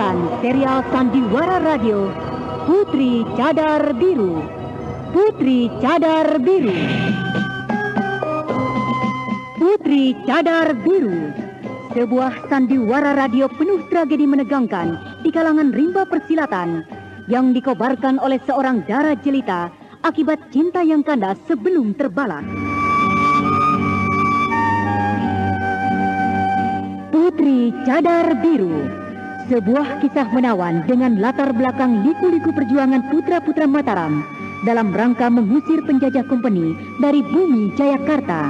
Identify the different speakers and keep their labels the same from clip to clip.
Speaker 1: menyaksikan serial Sandiwara Radio Putri Cadar Biru. Putri Cadar Biru. Putri Cadar Biru, sebuah sandiwara radio penuh tragedi menegangkan di kalangan rimba persilatan yang dikobarkan oleh seorang dara jelita akibat cinta yang kandas sebelum terbalas. Putri Cadar Biru, sebuah kisah menawan dengan latar belakang liku-liku perjuangan putra-putra Mataram dalam rangka mengusir penjajah kompeni dari bumi Jayakarta.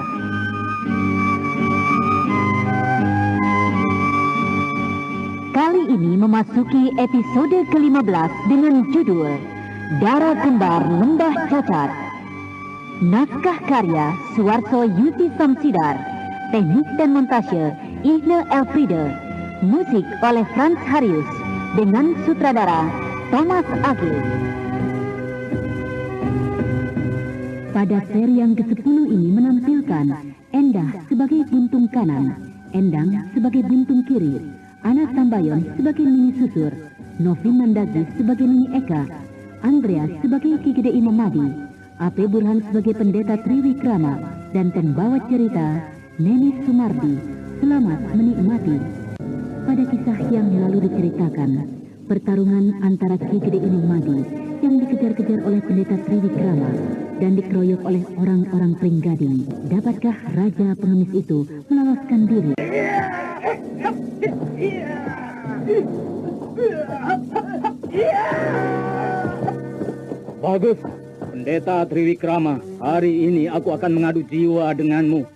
Speaker 1: Kali ini memasuki episode ke-15 dengan judul Dara Kembar Lembah Cacat. Naskah karya Suwarso Yuti Samsidar, teknik dan montase Igne Elfriede, musik oleh Franz Harius dengan sutradara Thomas Agil. Pada seri yang ke-10 ini menampilkan Endah sebagai buntung kanan, Endang sebagai buntung kiri, Ana Tambayon sebagai Nini Susur, Novi Mandagi sebagai Nini Eka, Andreas sebagai Ki Gede Imam Madi, Ape Burhan sebagai Pendeta Triwikrama, dan pembawa cerita Neni Sumardi. Selamat menikmati. Pada kisah yang lalu diceritakan, pertarungan antara Ki Gede Imam Madi yang dikejar-kejar oleh Pendeta Triwikrama dan dikeroyok oleh orang-orang Pringgading. Dapatkah Raja Pengemis itu meloloskan diri?
Speaker 2: Bagus, Pendeta Triwikrama. Hari ini aku akan mengadu jiwa denganmu.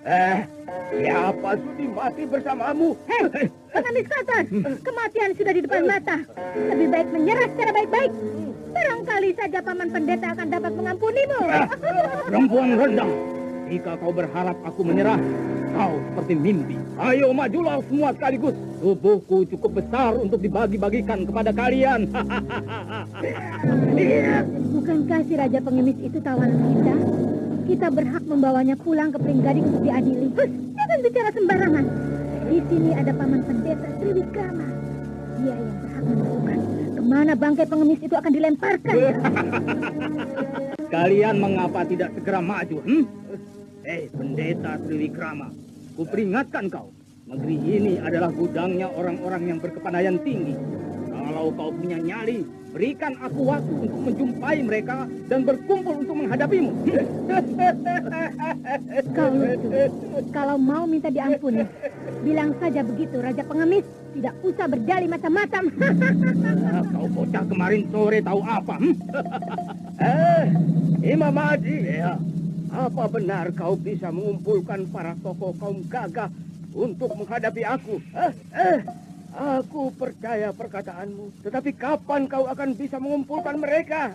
Speaker 3: Siapa sudi mati bersamamu?
Speaker 4: Hei, pengemis kotor, kematian sudah di depan mata. Lebih baik menyerah secara baik-baik. Barangkali saja Paman Pendeta akan dapat mengampunimu.
Speaker 2: Perempuan rendah, jika kau berharap aku menyerah, kau seperti mimpi. Ayo majulah semua sekaligus. Tubuhku cukup besar untuk dibagi-bagikan kepada kalian.
Speaker 4: Bukankah si Raja Pengemis itu tawanan kita? Kita berhak membawanya pulang ke Pringgading untuk diadili. Jangan bicara sembarangan. Di sini ada Paman Pendeta Triwikrama. Dia yang berhak menentukan kemana bangkai pengemis itu akan dilemparkan.
Speaker 2: Kalian mengapa tidak segera maju? Hei, Pendeta Triwikrama, kuperingatkan kau. Negeri ini adalah gudangnya orang-orang yang berkepandaian tinggi. Kalau kau punya nyali, berikan aku waktu untuk menjumpai mereka dan berkumpul untuk menghadapimu.
Speaker 4: Kau lucu. Kalau mau minta diampuni, bilang saja begitu, Raja Pengemis. Tidak usah berdalih macam-macam.
Speaker 2: Kau bocah kemarin sore tahu apa?
Speaker 3: Imam Madi. Ya. Apa benar kau bisa mengumpulkan para tokoh kaum gagah untuk menghadapi aku? Aku percaya perkataanmu, tetapi kapan kau akan bisa mengumpulkan mereka?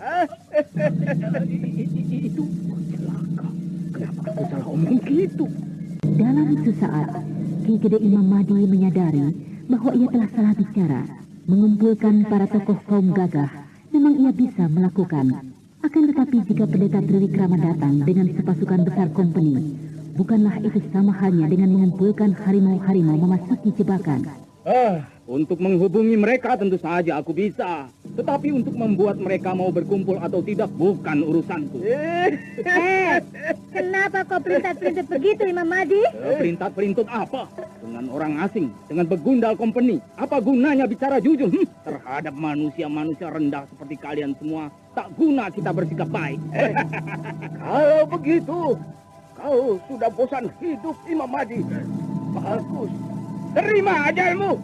Speaker 2: Itu celaka. Kenapa kau salah omong gitu?
Speaker 1: Dalam sesaat, Ki Gede Imam Madi menyadari bahwa ia telah salah bicara. Mengumpulkan para tokoh kaum gagah memang ia bisa melakukan. Akan tetapi jika Pendeta Triwikrama datang dengan sepasukan besar kompeni, bukanlah itu sama halnya dengan mengumpulkan harimau-harimau memasuki jebakan.
Speaker 2: Untuk menghubungi mereka tentu saja aku bisa. Tetapi untuk membuat mereka mau berkumpul atau tidak bukan urusanku.
Speaker 4: Kenapa kau perintat-perintat begitu, Imam Madi?
Speaker 2: Perintat-perintut apa? Dengan orang asing, dengan begundal kompeni. Apa gunanya bicara jujur? Terhadap manusia-manusia rendah seperti kalian semua, tak guna kita bersikap baik.
Speaker 3: Kalau begitu, kau sudah bosan hidup, Imam Madi. Bagus. Terima ajalmu.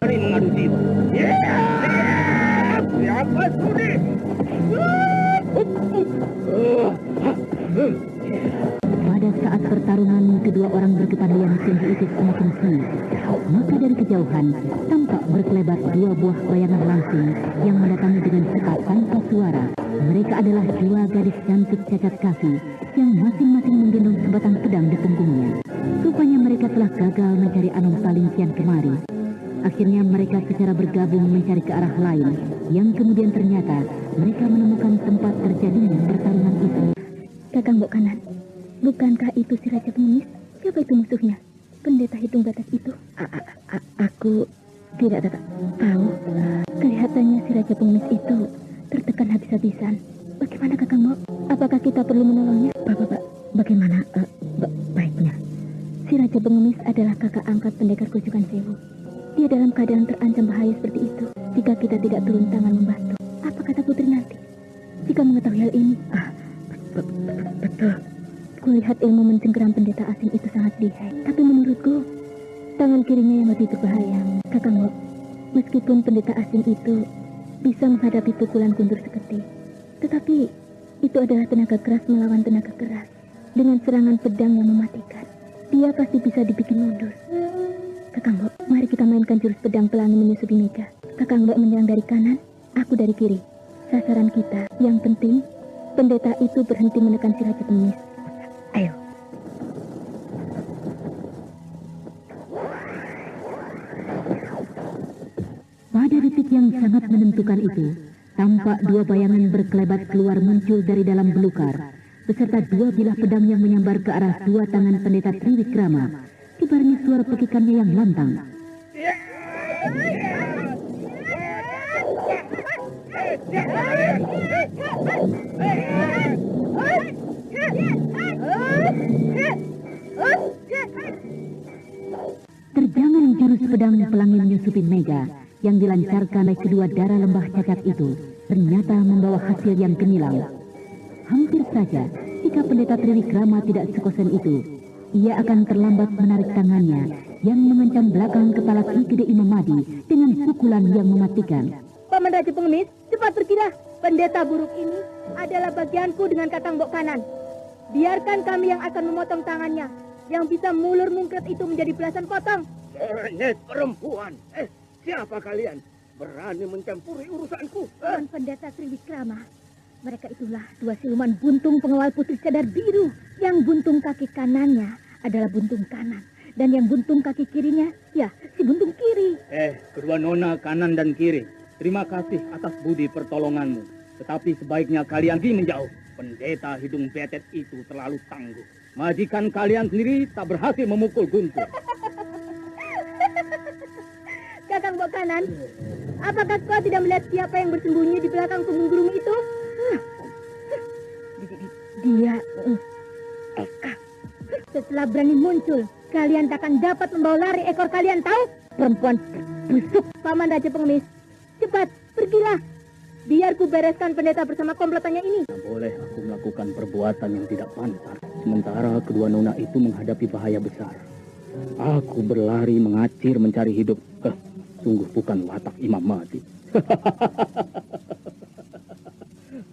Speaker 2: Mari mengadu jiwa.
Speaker 3: Siapa sudi?
Speaker 1: Pada saat pertarungan, kedua orang berkepandaian tinggi itu semakin sengit. Maka dari kejauhan, tampak berkelebat dua buah bayangan langsing yang mendatangi dengan cepat tanpa suara. Mereka adalah dua gadis cantik cacat kaki yang masing-masing menggendong sebatang pedang di punggungnya. Rupanya mereka telah gagal mencari Anompali kian kemari. Akhirnya mereka secara bergabung mencari ke arah lain, yang kemudian ternyata mereka menemukan tempat terjadinya pertarungan itu.
Speaker 4: Kakang Mbok Kanan, bukankah itu si Raja Pengemis? Siapa itu musuhnya? Pendeta Hitung Batas itu? Aku tidak tahu. Kelihatannya si Raja Pengemis itu tertekan habis-habisan. Bagaimana Kakang Mo? Apakah kita perlu menolongnya? Bagaimana baiknya? Si Raja Pengemis adalah kakak angkat pendekar Kucukan Sewu. Dia dalam keadaan terancam bahaya seperti itu. Jika kita tidak turun tangan membantu, apa kata Putri nanti? Jika mengetahui hal ini, betul. Kulihat ilmu mencengkeram pendeta asing itu sangat lihai. Tapi menurutku, tangan kirinya yang lebih berbahaya. Kakang Mo, meskipun pendeta asing itu bisa menghadapi pukulan guntur seketi, tetapi itu adalah tenaga keras melawan tenaga keras. Dengan serangan pedang yang mematikan, dia pasti bisa dibikin mundur. Kakang Mbok, mari kita mainkan jurus pedang pelangi menyusupi Mega. Kakang Mbok menyerang dari kanan, aku dari kiri. Sasaran kita, yang penting, pendeta itu berhenti menekan si Raja Pengemis. Ayo.
Speaker 1: Pada detik yang sangat menentukan itu, tampak dua bayangan berkelebat keluar muncul dari dalam belukar, beserta dua bilah pedang yang menyambar ke arah dua tangan pendeta Triwikrama. Dibarengi suara pekikannya yang lantang. Terjangan jurus pedang pelangi menyusupi Mega yang dilancarkan oleh kedua darah lembah cacat itu ternyata membawa hasil yang gemilang. Hampir saja jika pendeta Triwikrama tidak sekosen itu, ia akan terlambat menarik tangannya yang mengancam belakang kepala Ki Gede Imam Mahdi dengan pukulan yang mematikan.
Speaker 4: Paman Raja Pengemis, cepat pergilah. Pendeta buruk ini adalah bagianku dengan Kakang Mbok kanan. Biarkan kami yang akan memotong tangannya. Yang bisa mulur mungkret itu menjadi belasan potong.
Speaker 3: Renet perempuan. Siapa kalian? Berani mencampuri urusanku?
Speaker 4: Tuan Pendeta Triwikrama. Mereka itulah dua siluman buntung pengawal Putri Cadar Biru. Yang buntung kaki kanannya adalah buntung kanan. Dan yang buntung kaki kirinya, ya, si buntung kiri.
Speaker 2: Kedua nona kanan dan kiri. Terima kasih atas budi pertolonganmu. Tetapi sebaiknya kalian menjauh. Pendeta hidung betet itu terlalu tangguh. Majikan kalian sendiri tak berhasil memukul Guntur.
Speaker 4: Kakang Mbok kanan, apakah kau tidak melihat siapa yang bersembunyi di belakang punggung gurumi itu? Dia Eka. Setelah berani muncul, kalian takkan dapat membawa lari ekor kalian, tahu? Perempuan busuk. Paman Raja Pengemis, cepat pergilah. Biar ku bereskan pendeta bersama komplotannya ini.
Speaker 2: Tak boleh aku melakukan perbuatan yang tidak pantas. Sementara kedua nona itu menghadapi bahaya besar. Aku berlari mengacir mencari hidup. Sungguh bukan watak Imam Mahdi.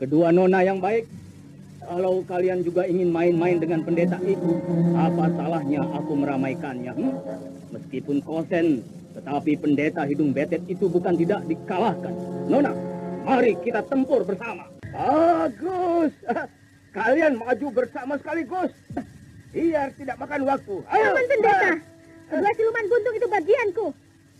Speaker 2: Kedua nona yang baik, kalau kalian juga ingin main-main dengan pendeta itu, apa salahnya aku meramaikannya? Meskipun kosen, tetapi pendeta hidung betet itu bukan tidak dikalahkan. Nona, mari kita tempur bersama.
Speaker 3: Bagus. Kalian maju bersama sekaligus. Biar tidak makan waktu. Ayo.
Speaker 4: Paman Pendeta, kedua siluman buntung itu bagianku.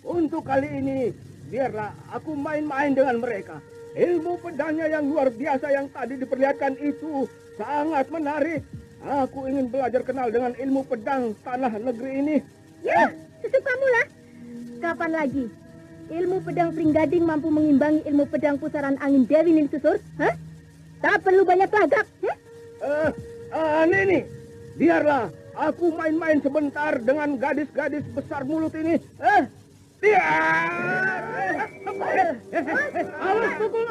Speaker 3: Untuk kali ini, biarlah aku main-main dengan mereka. Ilmu pedangnya yang luar biasa yang tadi diperlihatkan itu sangat menarik. Aku ingin belajar kenal dengan ilmu pedang tanah negeri ini.
Speaker 4: Ya, sesukamu lah. Kapan lagi ilmu pedang Pringgading mampu mengimbangi ilmu pedang pusaran angin Dewi Ning Susur? Hah? Tak perlu banyak lagak.
Speaker 3: Nini, biarlah aku main-main sebentar dengan gadis-gadis besar mulut ini. Awas pukul.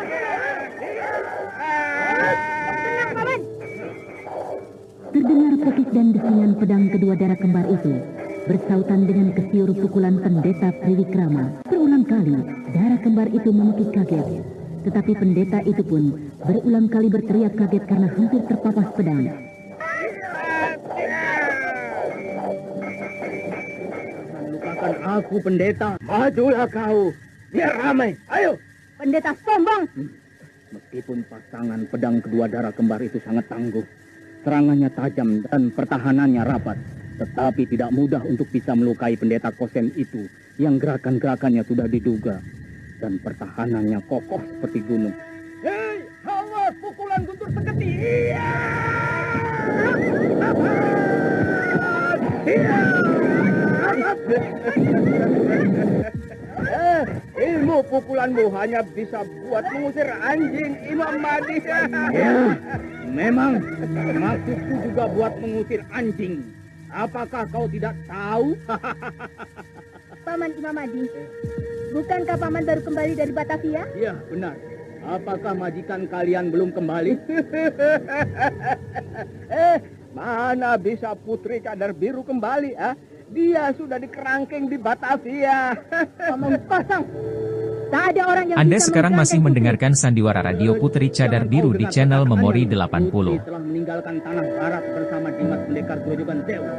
Speaker 4: Tenang, Paman.
Speaker 1: Terdengar pekik dan desingan pedang kedua darah kembar itu bersautan dengan kesiur pukulan pendeta Triwikrama. Berulang kali darah kembar itu memekik kaget. Tetapi pendeta itu pun berulang kali berteriak kaget karena hampir terpapas pedang.
Speaker 2: Lupakan aku, pendeta.
Speaker 3: Majulah kau. Biar ramai. Ayo.
Speaker 4: Pendeta sombong.
Speaker 2: Meskipun pasangan pedang kedua darah kembar itu sangat tangguh, serangannya tajam dan pertahanannya rapat, tetapi tidak mudah untuk bisa melukai pendeta kosen itu yang gerakan-gerakannya sudah diduga dan pertahanannya kokoh seperti gunung.
Speaker 3: Hei, awas pukulan guntur seketi. Iya. Iya. Ilmu pukulanmu hanya bisa buat mengusir anjing, Imam Mahdi.
Speaker 2: Ya, memang maksudku juga buat mengusir anjing. Apakah kau tidak tahu?
Speaker 4: Paman Imam Mahdi, bukankah paman baru kembali dari Batavia?
Speaker 2: Ya, benar. Apakah majikan kalian belum kembali?
Speaker 3: Mana bisa Putri Cadar Biru kembali, ah? Dia sudah dikerangkeng di Batavia.
Speaker 4: Omong kosong. Tak ada orang yang
Speaker 5: Anda
Speaker 4: bisa
Speaker 5: sekarang masih
Speaker 4: menggantikan
Speaker 5: mendengarkan Sandiwara Radio Putri Cadar Biru di channel Memori 80.
Speaker 2: Putri telah meninggalkan tanah barat bersama Dimas Pendekar Grojogan Dewa.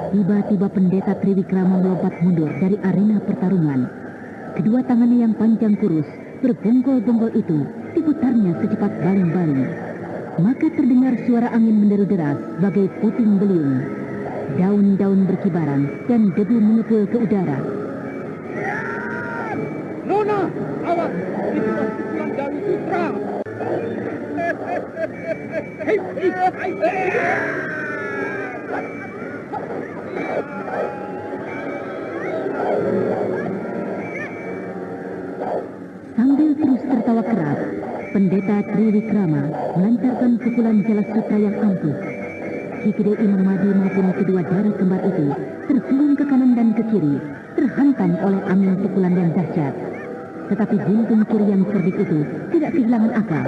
Speaker 1: Tiba-tiba pendeta Triwikrama melompat mundur dari arena pertarungan. Kedua tangannya yang panjang kurus, berbonggol-bonggol itu diputarnya secepat baling-baling. Maka terdengar suara angin menderu deras bagai puting beliung. Daun-daun berkibaran dan debu mengepul ke udara.
Speaker 2: Nona, awas! Itu pukulan dari Sutra.
Speaker 1: Sambil terus tertawa keras, pendeta Triwikrama melancarkan pukulan Jala Sutra yang ampuh. Ki Gede Imam Mahdi maupun kedua darah kembar itu tergulung ke kanan dan ke kiri, terhantam oleh angin pukulan yang dahsyat. Tetapi buntung kiri yang cerdik itu tidak kehilangan akal.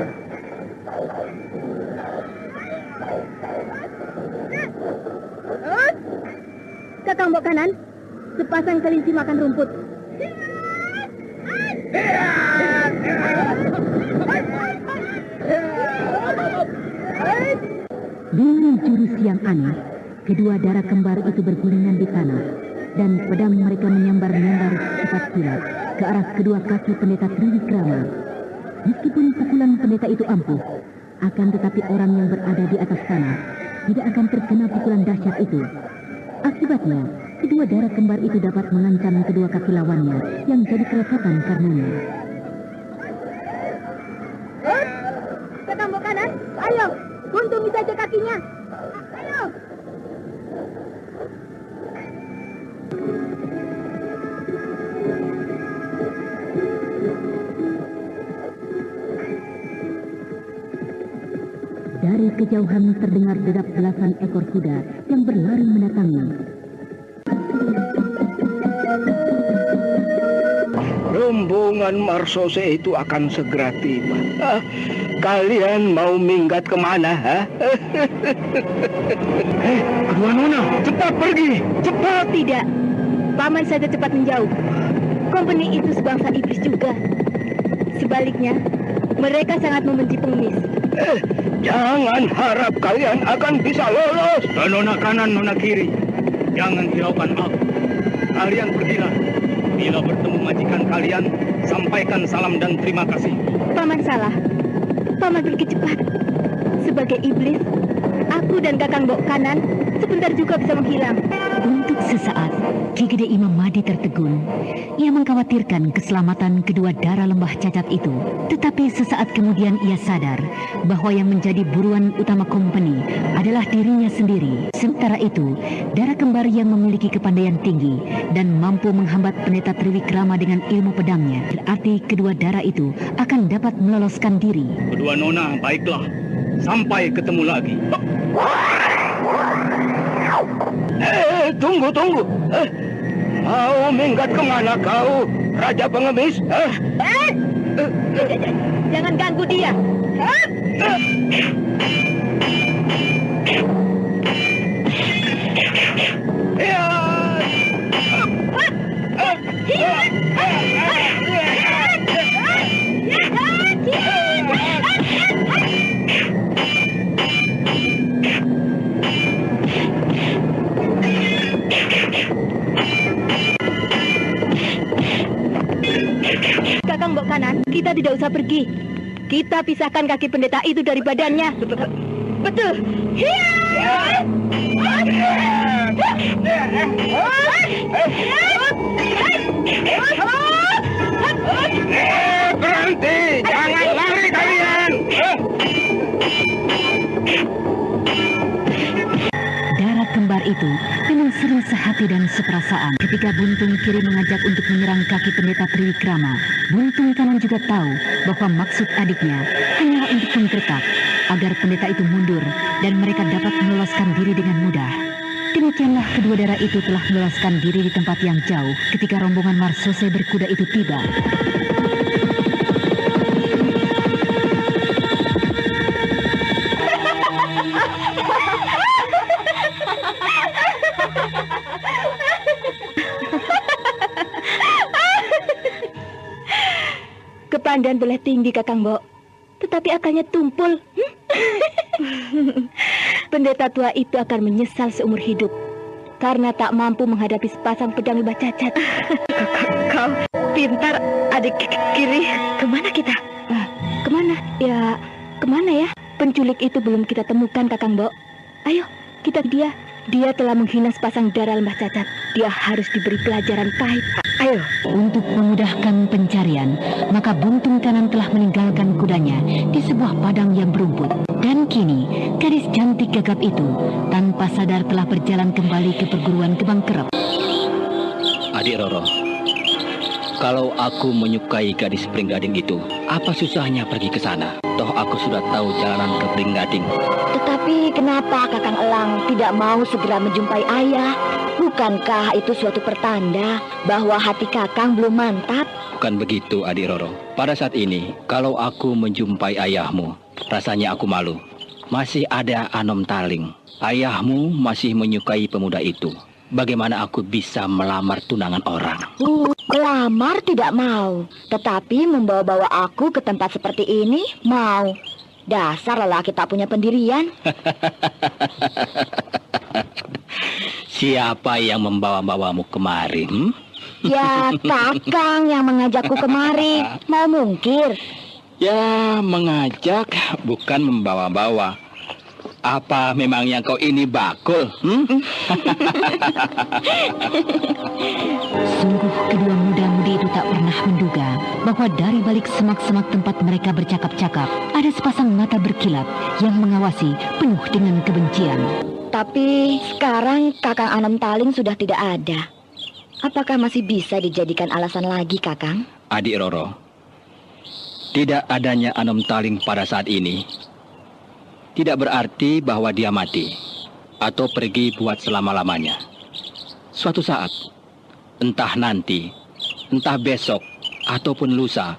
Speaker 4: Kakang Mbok Kanan, sepasang kelinci makan rumput.
Speaker 1: Dengan jurus yang aneh, kedua darah kembar itu bergulingan di tanah, dan pedang mereka menyambar-nyambar cepat kilat ke arah kedua kaki pendeta Triwikrama. Meskipun pukulan pendeta itu ampuh, akan tetapi orang yang berada di atas tanah tidak akan terkena pukulan dahsyat itu. Akibatnya, kedua darah kembar itu dapat mengancam kedua kaki lawannya yang jadi kerepotan karenanya.
Speaker 4: Kakang Mbok Kanan, ayo, buntungi saja kakinya. Ayo.
Speaker 1: Dari kejauhan terdengar dedap belasan ekor kuda yang berlari mendatangi.
Speaker 3: Rombongan Marsose itu akan segera tiba. Kalian mau minggat kemana, ha? Kedua Nona, cepat pergi, cepat!
Speaker 4: Tidak, paman saja cepat menjauh. Kompeni itu sebangsa iblis juga. Sebaliknya, mereka sangat membenci pengemis.
Speaker 3: Jangan harap kalian akan bisa lolos.
Speaker 2: Nona kanan, nona kiri. Jangan hiraukan aku. Kalian pergilah. Bila bertemu majikan kalian, sampaikan salam dan terima kasih.
Speaker 4: Paman salah. Paman pergi cepat. Sebagai iblis, aku dan Kakang Mbok Kanan sebentar juga bisa menghilang.
Speaker 1: Untuk sesaat, Ki Gede Imam Mahdi tertegun. Ia mengkhawatirkan keselamatan kedua darah lembah cacat itu. Tetapi sesaat kemudian ia sadar bahwa yang menjadi buruan utama kompeni adalah dirinya sendiri. Sementara itu, darah kembar yang memiliki kepandaian tinggi dan mampu menghambat pendeta Triwikrama dengan ilmu pedangnya. Berarti kedua darah itu akan dapat meloloskan diri.
Speaker 2: Kedua Nona, baiklah. Sampai ketemu lagi.
Speaker 3: Tunggu. Mau minggat kemana kau, Raja Pengemis?
Speaker 4: Jangan ganggu dia. Kakang Mbok Kanan, kita tidak usah pergi. Kita pisahkan kaki pendeta itu dari badannya. Betul.
Speaker 3: Berhenti! Jangan lari kalian!
Speaker 1: itu memang sering sehati dan seperasaan. Ketika buntung kiri mengajak untuk menyerang kaki pendeta Triwikrama, buntung kanan juga tahu bahwa maksud adiknya hanyalah untuk menggertak agar pendeta itu mundur dan mereka dapat meloloskan diri dengan mudah. Demikianlah kedua darah itu telah meloloskan diri di tempat yang jauh ketika rombongan Marsose berkuda itu tiba.
Speaker 4: Kepandaian boleh tinggi, Kakang Bo, tetapi akalnya tumpul. Pendeta tua itu akan menyesal seumur hidup karena tak mampu menghadapi sepasang pedang lembah cacat. Kau pintar, adik kiri. Kemana kita? Kemana? Ya, kemana ya? Penculik itu belum kita temukan, Kakang Bo. Ayo, kita dia. Dia telah menghina sepasang darah lembah cacat. Dia harus diberi pelajaran pahit. Ayo.
Speaker 1: Untuk memudahkan pencarian, maka buntung kanan telah meninggalkan kudanya di sebuah padang yang berumput. Dan kini, gadis cantik gagap itu tanpa sadar telah berjalan kembali ke perguruan Gebang Kerep.
Speaker 2: Adik Roro, kalau aku menyukai gadis Pringgading itu, apa susahnya pergi ke sana? Toh aku sudah tahu jalanan ke Pringgading.
Speaker 4: Tetapi kenapa Kakang Elang tidak mau segera menjumpai ayah? Bukankah itu suatu pertanda bahwa hati Kakang belum mantap?
Speaker 2: Bukan begitu, Adik Roro. Pada saat ini, kalau aku menjumpai ayahmu, rasanya aku malu. Masih ada Anom Taling. Ayahmu masih menyukai pemuda itu. Bagaimana aku bisa melamar tunangan orang?
Speaker 4: Melamar tidak mau, tetapi membawa-bawa aku ke tempat seperti ini mau. Dasar lelaki tak punya pendirian.
Speaker 2: Siapa yang membawa-bawamu kemari?
Speaker 4: Ya, Kakang yang mengajakku kemari. Mau mungkir?
Speaker 2: Ya, mengajak, bukan membawa-bawa. Apa memang yang kau ini bakul?
Speaker 1: Sungguh kedua muda-mudi itu tak pernah menduga bahwa dari balik semak-semak tempat mereka bercakap-cakap ada sepasang mata berkilat yang mengawasi penuh dengan kebencian.
Speaker 4: Tapi sekarang Kakang Anom Taling sudah tidak ada. Apakah masih bisa dijadikan alasan lagi, Kakang?
Speaker 2: Adik Roro, tidak adanya Anom Taling pada saat ini tidak berarti bahwa dia mati atau pergi buat selama-lamanya. Suatu saat, entah nanti, entah besok, ataupun lusa,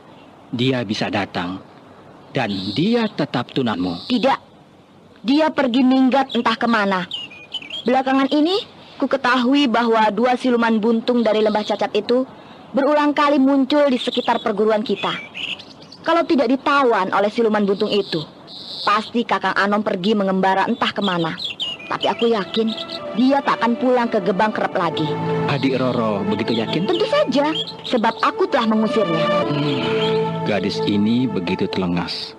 Speaker 2: dia bisa datang dan dia tetap tunanmu.
Speaker 4: Tidak, dia pergi minggat entah kemana. Belakangan ini, ku ketahui bahwa dua siluman buntung dari lembah cacat itu berulang kali muncul di sekitar perguruan kita. Kalau tidak ditawan oleh siluman buntung itu, pasti Kakang Anom pergi mengembara entah kemana. Tapi aku yakin dia tak akan pulang ke Gebang Kerep lagi.
Speaker 2: Adik Roro begitu yakin?
Speaker 4: Tentu saja, sebab aku telah mengusirnya.
Speaker 2: Gadis ini begitu telengas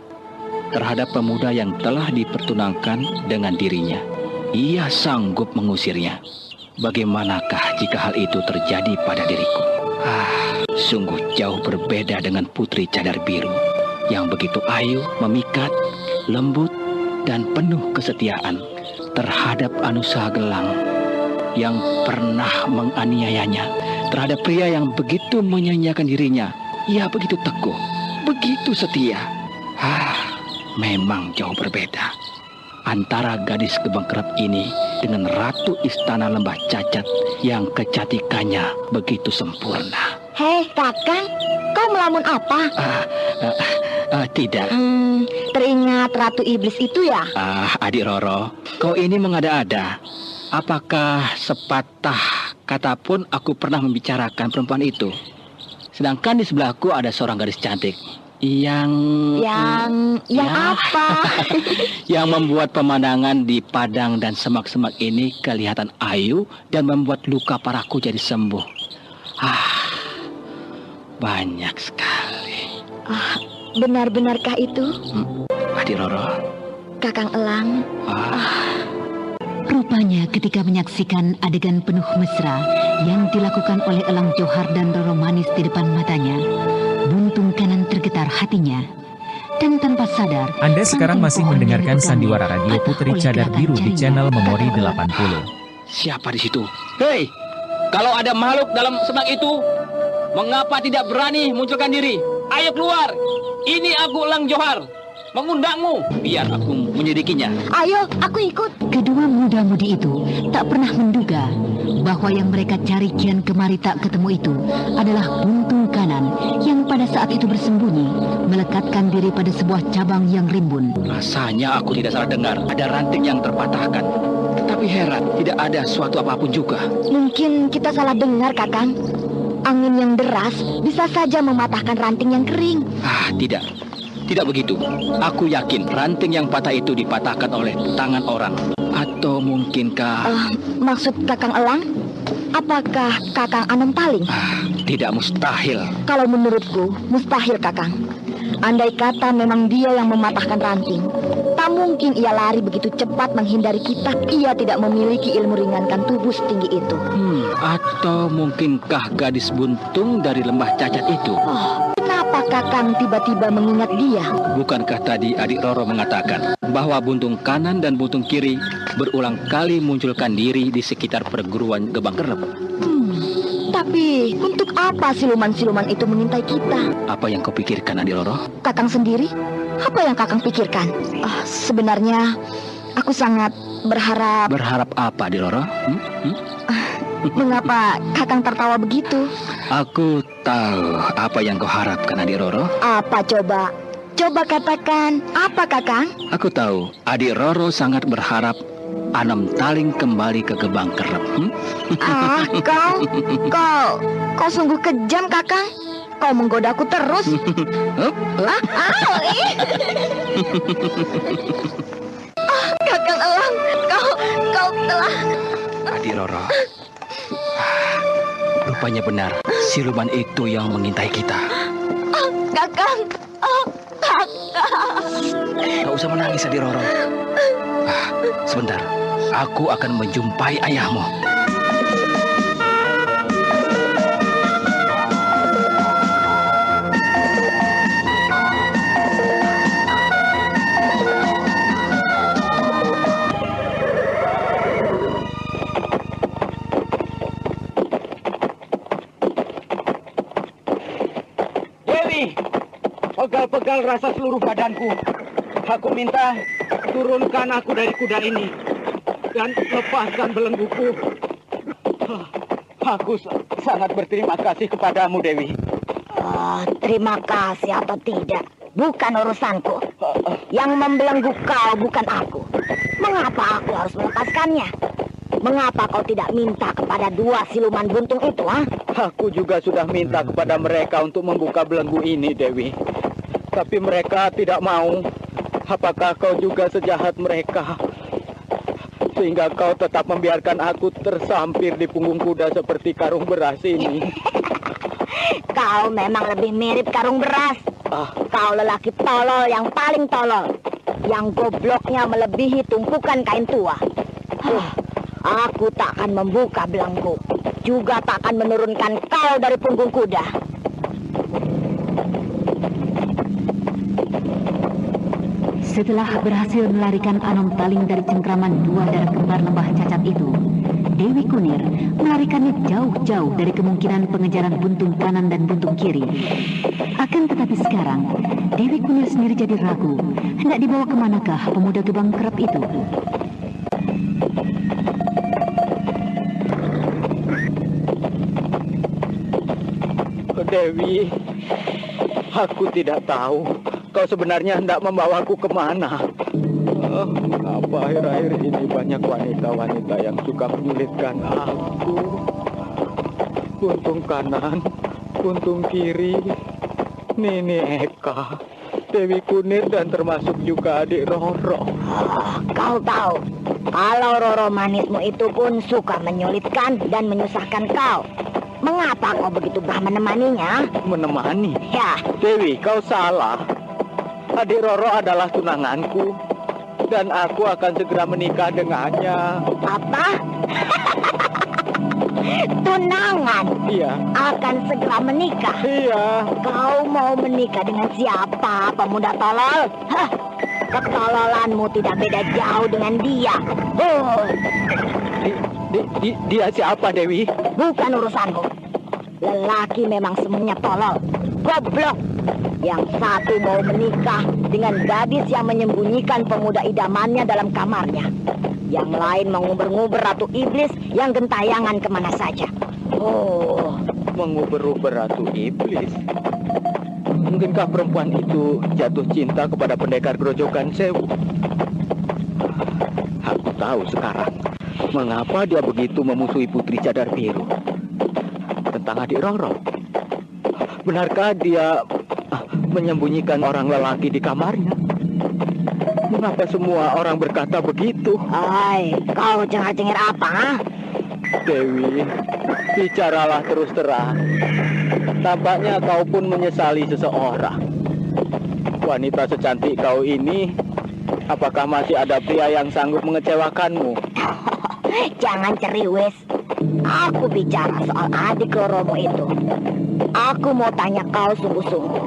Speaker 2: terhadap pemuda yang telah dipertunangkan dengan dirinya. Ia sanggup mengusirnya. Bagaimanakah jika hal itu terjadi pada diriku? Sungguh jauh berbeda dengan Putri Cadar Biru yang begitu ayu, memikat, lembut, dan penuh kesetiaan terhadap Anusa Gelang yang pernah menganiayanya, terhadap pria yang begitu menyanyiakan dirinya. Ia begitu teguh, begitu setia. Memang jauh berbeda antara gadis Gebang Kerep ini dengan Ratu Istana Lembah Cacat yang kecantikannya begitu sempurna.
Speaker 4: Hei, Kakang, kau melamun apa?
Speaker 2: Tidak.
Speaker 4: Teringat Ratu Iblis itu ya?
Speaker 2: Adik Roro, kau ini mengada-ada. Apakah sepatah kata pun aku pernah membicarakan perempuan itu? Sedangkan di sebelahku ada seorang gadis cantik yang
Speaker 4: apa?
Speaker 2: Yang membuat pemandangan di padang dan semak-semak ini kelihatan ayu dan membuat luka parahku jadi sembuh. Banyak sekali.
Speaker 4: Benar-benarkah itu?
Speaker 2: Adik Roro.
Speaker 4: Kakang Elang.
Speaker 1: Rupanya ketika menyaksikan adegan penuh mesra yang dilakukan oleh Elang Johar dan Roro Manis di depan matanya, buntung kanan tergetar hatinya. Dan tanpa sadar,
Speaker 5: Anda sekarang masih mendengarkan sandiwara radio Putri Cadar Biru di channel Memori 80.
Speaker 3: Siapa di situ? Hei, kalau ada makhluk dalam semak itu, mengapa tidak berani munculkan diri? Ayo keluar. Ini aku Lang Johar, mengundangmu. Biar aku menyelidikinya.
Speaker 4: Ayo, aku ikut.
Speaker 1: Kedua muda-mudi itu tak pernah menduga bahwa yang mereka cari kian kemari tak ketemu itu adalah buntung kanan yang pada saat itu bersembunyi, melekatkan diri pada sebuah cabang yang rimbun.
Speaker 3: Rasanya aku tidak salah dengar. Ada ranting yang terpatahkan. Tetapi heran, tidak ada suatu apapun juga.
Speaker 4: Mungkin kita salah dengar, Kakang. Angin yang deras bisa saja mematahkan ranting yang kering.
Speaker 3: Tidak. Tidak begitu. Aku yakin ranting yang patah itu dipatahkan oleh tangan orang. Atau mungkinkah...
Speaker 4: Maksud Kakang Elang? Apakah Kakang Anom Taling?
Speaker 3: Tidak mustahil.
Speaker 4: Kalau menurutku, mustahil, Kakang. Andai kata memang dia yang mematahkan ranting, tak mungkin ia lari begitu cepat menghindari kita. Ia tidak memiliki ilmu ringankan tubuh setinggi itu.
Speaker 3: Atau mungkinkah gadis buntung dari lembah cacat itu?
Speaker 4: Kenapa Kakang tiba-tiba mengingat dia?
Speaker 3: Bukankah tadi adik Roro mengatakan bahwa buntung kanan dan buntung kiri berulang kali munculkan diri di sekitar perguruan Gebang Kerep?
Speaker 4: Tapi untuk apa siluman-siluman itu mengintai kita?
Speaker 3: Apa yang kau pikirkan, adik Roro?
Speaker 4: Kakang sendiri? Apa yang Kakang pikirkan? Sebenarnya aku sangat berharap...
Speaker 3: Berharap apa, adik Roro?
Speaker 4: Mengapa Kakang tertawa begitu?
Speaker 3: Aku tahu apa yang kau harapkan, adik Roro.
Speaker 4: Apa coba? Coba katakan, apa Kakang?
Speaker 3: Aku tahu, adik Roro sangat berharap Anom Taling kembali ke Gebang Kerep.
Speaker 4: Kau sungguh kejam, Kakang. Kau menggodaku terus. Kakang Elang, kau telah...
Speaker 3: Adik Roro, rupanya benar, siluman itu yang mengintai kita.
Speaker 4: Kakang, Kakang.
Speaker 3: Gak usah menangis, adik Roro. Sebentar, aku akan menjumpai ayahmu.
Speaker 2: Dewi, pegal-pegal rasa seluruh badanku. Aku minta turunkan aku dari kuda ini dan lepaskan belengguku. Aku sangat berterima kasih kepadamu, Dewi.
Speaker 4: Terima kasih atau tidak, bukan urusanku. Yang membelenggu kau bukan aku. Mengapa aku harus melepaskannya? Mengapa kau tidak minta kepada dua siluman buntung itu,
Speaker 2: Aku juga sudah minta kepada mereka untuk membuka belenggu ini, Dewi. Tapi mereka tidak mau. Apakah kau juga sejahat mereka? Sehingga kau tetap membiarkan aku tersampir di punggung kuda seperti karung beras ini.
Speaker 4: Kau memang lebih mirip karung beras. Kau lelaki tolol yang paling tolol. Yang gobloknya melebihi tumpukan kain tua. Aku tak akan membuka belenggu. Juga tak akan menurunkan kau dari punggung kuda.
Speaker 1: Setelah berhasil melarikan Anom Taling dari cengkraman dua darah kembar lembah cacat itu, Dewi Kunir melarikannya jauh-jauh dari kemungkinan pengejaran buntung kanan dan buntung kiri. Akan tetapi sekarang, Dewi Kunir sendiri jadi ragu, hendak dibawa kemanakah pemuda Gebang Kerep itu.
Speaker 2: Dewi, aku tidak tahu kau sebenarnya hendak membawaku kemana. Mengapa akhir-akhir ini banyak wanita-wanita yang suka menyulitkan aku? Buntung kanan, buntung kiri, Nini Eka, Dewi Kunir, dan termasuk juga adik Roro.
Speaker 4: Kau tahu, kalau Roro manismu itu pun suka menyulitkan dan menyusahkan kau. Mengapa kau begitu bah menemaninya?
Speaker 2: Menemani?
Speaker 4: Ya.
Speaker 2: Dewi, kau salah. Adik Roro adalah tunanganku, dan aku akan segera menikah dengannya.
Speaker 4: Apa? Tunangan?
Speaker 2: Iya.
Speaker 4: Akan segera menikah?
Speaker 2: Iya.
Speaker 4: Kau mau menikah dengan siapa, pemuda tolol? Ketololanmu tidak beda jauh dengan dia.
Speaker 3: Dia siapa, Dewi?
Speaker 6: Bukan urusanmu. Lelaki memang semuanya tolol, goblok. Yang satu mau menikah dengan gadis yang menyembunyikan pemuda idamannya dalam kamarnya. Yang lain mengubur-ngubur Ratu Iblis yang gentayangan kemana saja. Oh,
Speaker 3: Mengubur-ubur Ratu Iblis? Mungkinkah perempuan itu jatuh cinta kepada pendekar Grojogan Sewu? Aku tahu sekarang mengapa dia begitu memusuhi Putri Cadar Biru. Tentang adik Roro. Benarkah dia menyembunyikan orang lelaki di kamarnya? Mengapa semua orang berkata begitu?
Speaker 6: hai, kau cengar-cengir apa, ha?
Speaker 3: Dewi, bicaralah terus terang. Tampaknya kau pun menyesali seseorang. Wanita secantik kau ini, apakah masih ada pria yang sanggup mengecewakanmu?
Speaker 6: Jangan ceriwis. Aku bicara soal adik Roromu itu. Aku mau tanya kau sungguh-sungguh.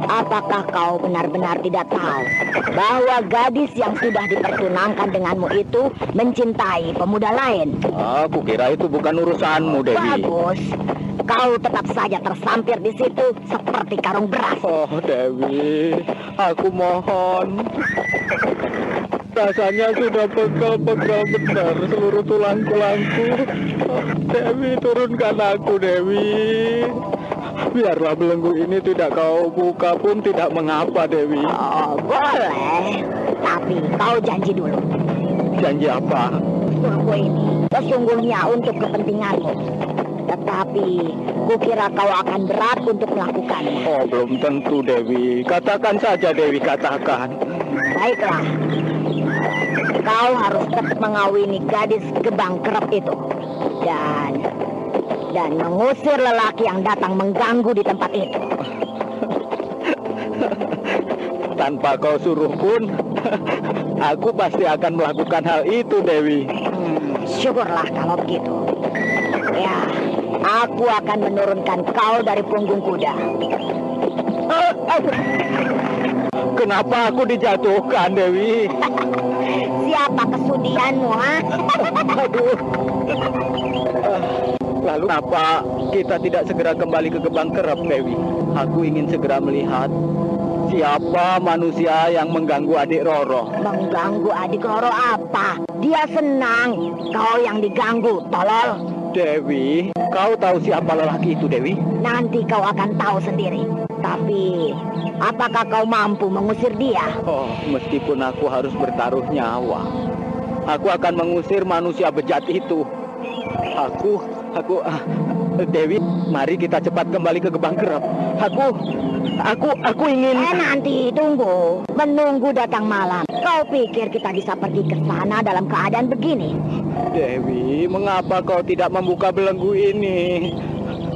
Speaker 6: Apakah kau benar-benar tidak tahu bahwa gadis yang sudah dipertunangkan denganmu itu mencintai pemuda lain?
Speaker 3: Aku kira itu bukan urusanmu, Dewi.
Speaker 6: Bagus. Kau tetap saja tersampir di situ seperti karung beras.
Speaker 3: Oh, Dewi, aku mohon. Rasanya sudah pegal-pegal benar seluruh tulang-tulangku. Oh, Dewi, turunkan aku, Dewi. Biarlah belenggu ini tidak kau buka pun tidak mengapa, Dewi.
Speaker 6: Oh, boleh. Tapi kau janji dulu.
Speaker 3: Janji apa?
Speaker 6: Aku ini sesungguhnya untuk kepentinganmu. Tetapi kukira kau akan berat untuk melakukannya.
Speaker 3: Oh, belum tentu, Dewi. Katakan saja, Dewi, katakan.
Speaker 6: Baiklah. Kau harus tetap mengawini gadis gebang kerep itu. Dan mengusir lelaki yang datang mengganggu di tempat itu.
Speaker 3: Tanpa kau suruh pun, aku pasti akan melakukan hal itu, Dewi.
Speaker 6: Syukurlah kalau begitu. Ya, aku akan menurunkan kau dari punggung kuda.
Speaker 3: Kenapa aku dijatuhkan, Dewi?
Speaker 6: Siapa kesudianmu, ha?
Speaker 3: Aduh. Lalu kenapa kita tidak segera kembali ke Gebang Kerep, Dewi? Aku ingin segera melihat siapa manusia yang mengganggu adik Roro.
Speaker 6: Mengganggu adik Roro apa? Dia senang. Kau yang diganggu, tolol.
Speaker 3: Dewi, kau tahu siapa lelaki itu, Dewi?
Speaker 6: Nanti kau akan tahu sendiri. Tapi, apakah kau mampu mengusir dia?
Speaker 3: Oh, meskipun aku harus bertaruh nyawa, aku akan mengusir manusia bejat itu. Dewi, mari kita cepat kembali ke Gebang Kerep. Aku ingin...
Speaker 6: Nanti tunggu. Menunggu datang malam. Kau pikir kita bisa pergi ke sana dalam keadaan begini?
Speaker 3: Dewi, mengapa kau tidak membuka belenggu ini?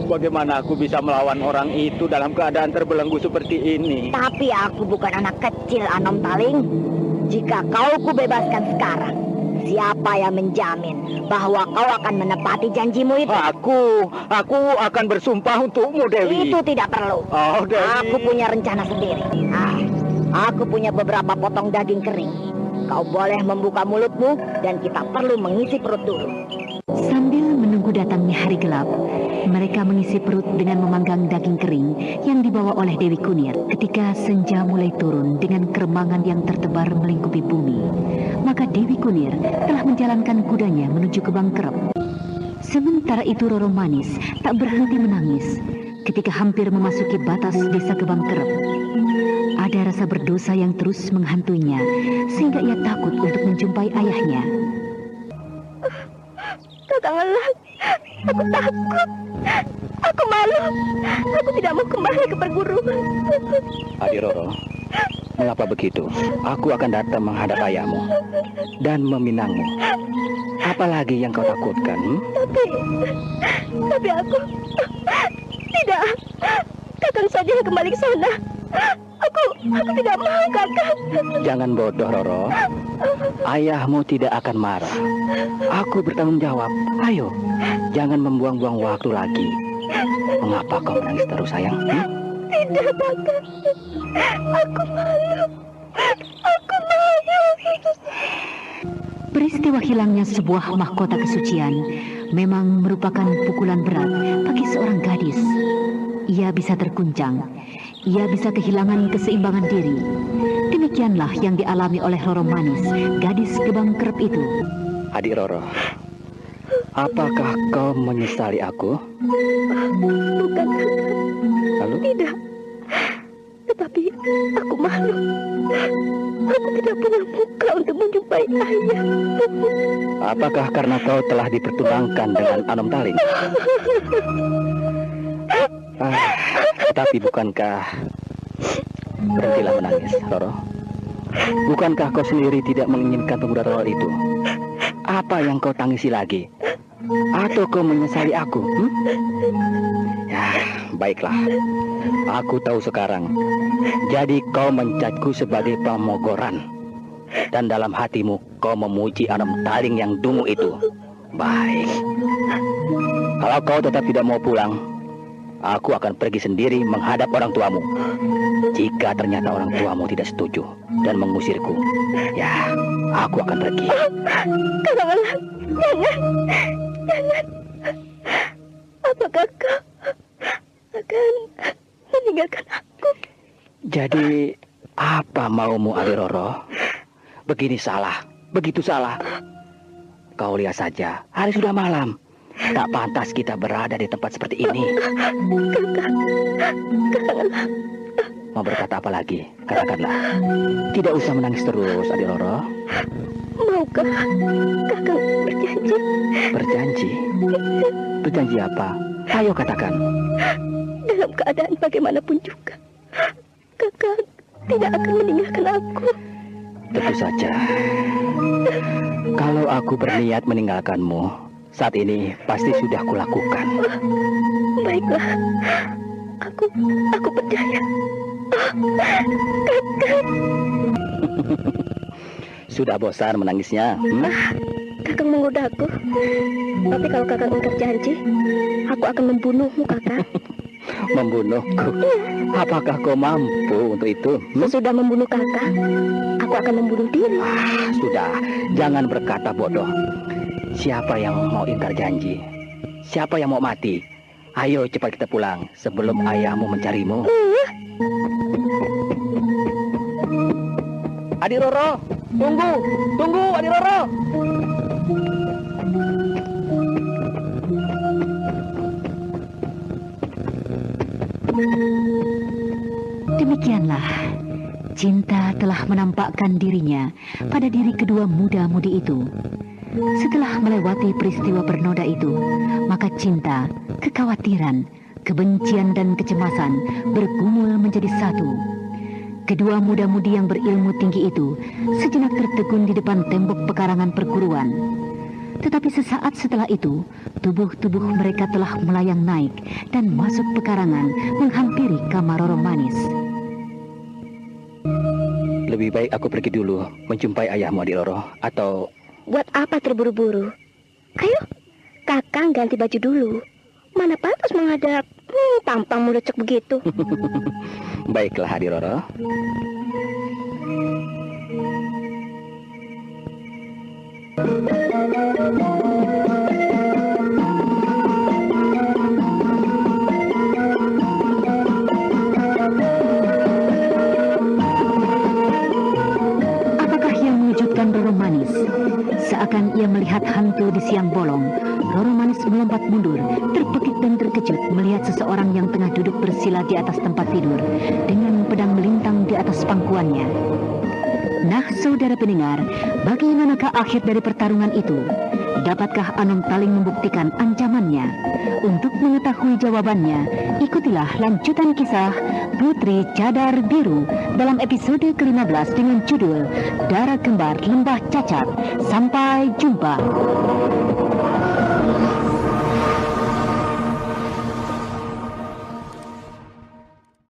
Speaker 3: Bagaimana aku bisa melawan orang itu dalam keadaan terbelenggu seperti ini?
Speaker 6: Tapi aku bukan anak kecil, Anom Taling. Jika kau kubebaskan sekarang, siapa yang menjamin bahwa kau akan menepati janjimu itu?
Speaker 3: Aku akan bersumpah untukmu, Dewi.
Speaker 6: Itu tidak perlu.
Speaker 3: Oh, Dewi.
Speaker 6: Aku punya rencana sendiri. Aku punya beberapa potong daging kering. Kau boleh membuka mulutmu dan kita perlu mengisi perut dulu.
Speaker 1: Sambil menunggu datangnya hari gelap, mereka mengisi perut dengan memanggang daging kering yang dibawa oleh Dewi Kunir. Ketika senja mulai turun dengan keremangan yang tertebar melingkupi bumi, maka Dewi Kunir telah menjalankan kudanya menuju ke Gebang Kerep. Sementara itu Roro Manis tak berhenti menangis ketika hampir memasuki batas desa Gebang Kerep. Ada rasa berdosa yang terus menghantuinya sehingga ia takut untuk menjumpai ayahnya.
Speaker 4: Kakang Elang, aku takut. Aku malu. Aku tidak mau kembali ke perguruan.
Speaker 3: Adik Roro, mengapa begitu? Aku akan datang menghadap ayahmu dan meminangmu. Apalagi yang kau takutkan?
Speaker 4: Tapi aku tidak. Kakang saja yang kembali ke sana. Aku tidak mau, Kakang.
Speaker 3: Jangan bodoh, Roro. Ayahmu tidak akan marah. Aku bertanggung jawab. Ayo, jangan membuang-buang waktu lagi. Mengapa kau menangis terus, sayang?
Speaker 4: Tidak, Kakang. Aku malu. Aku malu.
Speaker 1: Peristiwa hilangnya sebuah mahkota kesucian memang merupakan pukulan berat bagi seorang gadis. Ia bisa terguncang, ia bisa kehilangan keseimbangan diri. Demikianlah yang dialami oleh Roro Manis, gadis gebang kerep itu.
Speaker 2: Adik Roro, apakah kau menyesali aku?
Speaker 4: Bukan,
Speaker 2: Lalu?
Speaker 4: tidak. Tetapi aku malu. Aku tidak punya muka untuk menjumpai ayah.
Speaker 2: Apakah karena kau telah dipertunangkan dengan Anom Taling? Tetapi bukankah... Berhentilah menangis, Roro. Bukankah kau sendiri tidak menginginkan pemuda Roro itu? Apa yang kau tangisi lagi? Atau kau menyesali aku? Ya, baiklah. Aku tahu sekarang. Jadi kau mencatku sebagai pamogoran. Dan dalam hatimu kau memuji Anom Taling yang dungu itu. Baik. Kalau kau tetap tidak mau pulang, aku akan pergi sendiri menghadap orang tuamu. Jika ternyata orang tuamu tidak setuju dan mengusirku, ya, aku akan pergi.
Speaker 4: Jangan. Apakah kau akan meninggalkan aku?
Speaker 2: Jadi, apa maumu, Adik Roro? Begini salah, begitu salah. Kau lihat saja, hari sudah malam. Tak pantas kita berada di tempat seperti ini. Mau berkata apa lagi? Katakanlah. Tidak usah menangis terus, Adik Roro.
Speaker 4: Maukah kakak berjanji?
Speaker 2: Berjanji? Berjanji apa? Ayo katakan.
Speaker 4: Dalam keadaan bagaimanapun juga, kakak tidak akan meninggalkan aku.
Speaker 2: Tentu saja. Kalau aku berniat meninggalkanmu, saat ini pasti sudah kulakukan.
Speaker 4: Baiklah, aku percaya.
Speaker 2: Sudah bosan menangisnya?
Speaker 4: Kakak menggodaku. Tapi kalau kakak ingkar janji, aku akan membunuhmu, kakak.
Speaker 2: Membunuhku? Apakah kau mampu untuk itu?
Speaker 4: Sesudah membunuh kakak, aku akan membunuh diri.
Speaker 2: Sudah, jangan berkata bodoh. Siapa yang mau ingkar janji? Siapa yang mau mati? Ayo cepat kita pulang sebelum ayahmu mencarimu. Adik Roro, tunggu Adik Roro.
Speaker 1: Demikianlah, cinta telah menampakkan dirinya pada diri kedua muda-mudi itu. Setelah melewati peristiwa bernoda itu, maka cinta, kekhawatiran, kebencian dan kecemasan bergumul menjadi satu. Kedua muda-mudi yang berilmu tinggi itu sejenak tertegun di depan tembok pekarangan perguruan. Tetapi sesaat setelah itu, tubuh-tubuh mereka telah melayang naik dan masuk pekarangan menghampiri kamar Roro Manis.
Speaker 2: Lebih baik aku pergi dulu menjumpai ayahmu, Adik Roro, atau...
Speaker 4: Buat apa terburu-buru? Ayo, kakak ganti baju dulu. Mana pantas menghadap tampang melecek begitu.
Speaker 2: Baiklah, Adik Roro.
Speaker 1: Apakah yang mengejutkan Roro Manis? Seakan ia melihat hantu di siang bolong, Roro Manis melompat mundur, terpekik dan terkejut melihat seseorang yang tengah duduk bersila di atas tempat tidur dengan pedang melintang di atas pangkuannya. Nah, saudara pendengar, bagaimanakah akhir dari pertarungan itu? Dapatkah Anom Taling membuktikan ancamannya? Untuk mengetahui jawabannya, ikutilah lanjutan kisah Putri Cadar Biru dalam episode ke-15 dengan judul Darah Kembar Lembah Cacat. Sampai jumpa.